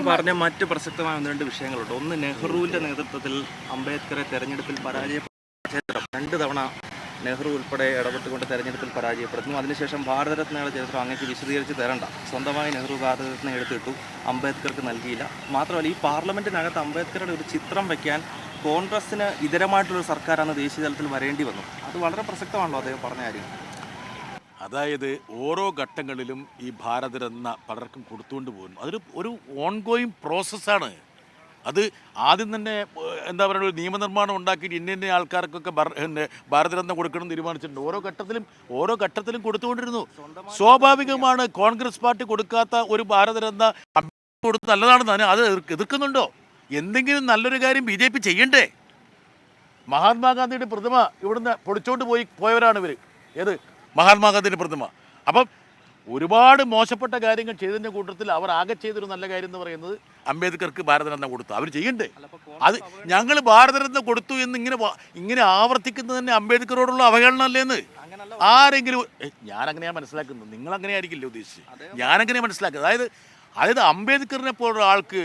പറഞ്ഞ മറ്റ് പ്രസക്തമായ ഒന്ന് രണ്ട് വിഷയങ്ങളുണ്ട്. ഒന്ന്, നെഹ്റുവിൻ്റെ നേതൃത്വത്തിൽ അംബേദ്കറെ തെരഞ്ഞെടുപ്പിൽ പരാജയപ്പെട്ട 2 തവണ നെഹ്റു ഉൾപ്പെടെ ഇടപെട്ടുകൊണ്ട് തെരഞ്ഞെടുപ്പിൽ പരാജയപ്പെടുന്നു. അതിനുശേഷം ഭാരതരത്നയുടെ ചരിത്രം അങ്ങേക്ക് വിശദീകരിച്ച് തരണ്ട. സ്വന്തമായി നെഹ്റു ഭാരതരത്ന എടുത്തിട്ടു, അംബേദ്കർക്ക് നൽകിയില്ല. മാത്രമല്ല, ഈ പാർലമെൻറ്റിനകത്ത് അംബേദ്കറുടെ ഒരു ചിത്രം വയ്ക്കാൻ കോൺഗ്രസ്സിന് ഇതരമായിട്ടുള്ളൊരു സർക്കാരാണ് ദേശീയ തലത്തിൽ വരേണ്ടി വന്നു. അത് വളരെ പ്രസക്തമാണല്ലോ അദ്ദേഹം പറഞ്ഞ കാര്യം. അതായത് ഓരോ ഘട്ടങ്ങളിലും ഈ ഭാരതരത്ന പലർക്കും കൊടുത്തുകൊണ്ട് പോകുന്നു. ഒരു ഓൺഗോയിങ് പ്രോസസ്സാണ്. അത് ആദ്യം തന്നെ എന്താ പറയുക, ഒരു നിയമനിർമ്മാണം ഉണ്ടാക്കിയിട്ട് ഇന്ന ആൾക്കാർക്കൊക്കെ ഭാരതരത്ന കൊടുക്കണം എന്ന് തീരുമാനിച്ചിട്ടുണ്ട്. ഓരോ ഘട്ടത്തിലും കൊടുത്തുകൊണ്ടിരുന്നു. സ്വാഭാവികമാണ് കോൺഗ്രസ് പാർട്ടി കൊടുക്കാത്ത ഒരു ഭാരതരത്ന കൊടുത്ത് നല്ലതാണെന്ന് അത് എതിർക്കുന്നുണ്ടോ? എന്തെങ്കിലും നല്ലൊരു കാര്യം BJP ചെയ്യണ്ടേ? മഹാത്മാഗാന്ധിയുടെ പ്രതിമ ഇവിടുന്ന് പൊളിച്ചോണ്ട് പോയവരാണ് ഇവർ. ഏത് മഹാത്മാഗാന്ധിയുടെ പ്രതിമ. അപ്പം ഒരുപാട് മോശപ്പെട്ട കാര്യങ്ങൾ ചെയ്തതിൻ്റെ കൂട്ടത്തിൽ അവർ ആകെ ചെയ്തൊരു നല്ല കാര്യം എന്ന് പറയുന്നത് അംബേദ്കർക്ക് ഭാരതരത്ന കൊടുത്തു. അവർ ചെയ്യണ്ടേ? അത് ഞങ്ങൾ ഭാരതരത്ന കൊടുത്തു എന്ന് ഇങ്ങനെ ആവർത്തിക്കുന്നത് തന്നെ അംബേദ്കറോടുള്ള അവഹേളനമല്ലേന്ന് ആരെങ്കിലും ഞാനങ്ങനെയാണ് മനസ്സിലാക്കുന്നത്. നിങ്ങളങ്ങനെ ആയിരിക്കില്ല ഉദ്ദേശിച്ച്. ഞാനങ്ങനെ മനസ്സിലാക്കുന്നത്. അതായത് അംബേദ്കറിനെ പോലുള്ള ആൾക്ക്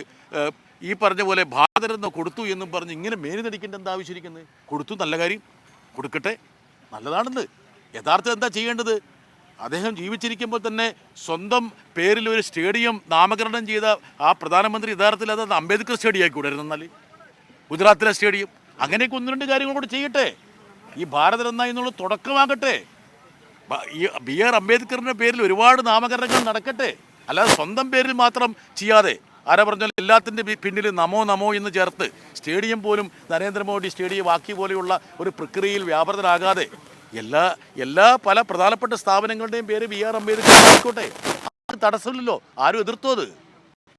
ഈ പറഞ്ഞ പോലെ ഭാരതരത്ന കൊടുത്തു എന്നും പറഞ്ഞ് ഇങ്ങനെ മേനിനടിക്കേണ്ട എന്താ ആവശ്യമിരിക്കുന്നത്? കൊടുത്തു, നല്ല കാര്യം, കൊടുക്കട്ടെ, നല്ലതാണെന്ന്. യഥാർത്ഥം എന്താ ചെയ്യേണ്ടത്? അദ്ദേഹം ജീവിച്ചിരിക്കുമ്പോൾ തന്നെ സ്വന്തം പേരിൽ ഒരു സ്റ്റേഡിയം നാമകരണം ചെയ്ത ആ പ്രധാനമന്ത്രി യഥാർത്ഥത്തിൽ അത് അംബേദ്കർ സ്റ്റേഡിയം ആക്കിക്കൂടായിരുന്നു. എന്നാൽ ഗുജറാത്തിലെ സ്റ്റേഡിയം അങ്ങനെയൊക്കെ 1-2 കാര്യങ്ങൾ കൂടെ ചെയ്യട്ടെ. ഈ ഭാരതരത്ന എന്നുള്ള തുടക്കമാകട്ടെ. BR അംബേദ്കറിൻ്റെ പേരിൽ ഒരുപാട് നാമകരണങ്ങൾ നടക്കട്ടെ. അല്ലാതെ സ്വന്തം പേരിൽ മാത്രം ചെയ്യാതെ, ആരാ പറഞ്ഞാൽ എല്ലാത്തിൻ്റെ പിന്നിൽ നമോ നമോ എന്ന് ചേർത്ത് സ്റ്റേഡിയം പോലും നരേന്ദ്രമോദി സ്റ്റേഡിയം ആക്കി പോലെയുള്ള ഒരു പ്രക്രിയയിൽ വ്യാപൃതരാകാതെ പല പ്രധാനപ്പെട്ട സ്ഥാപനങ്ങളുടെയും പേര് BR അംബേദ്കർ ആയിക്കോട്ടെ. തടസ്സമില്ലല്ലോ. ആരും എതിർത്തോ അത്?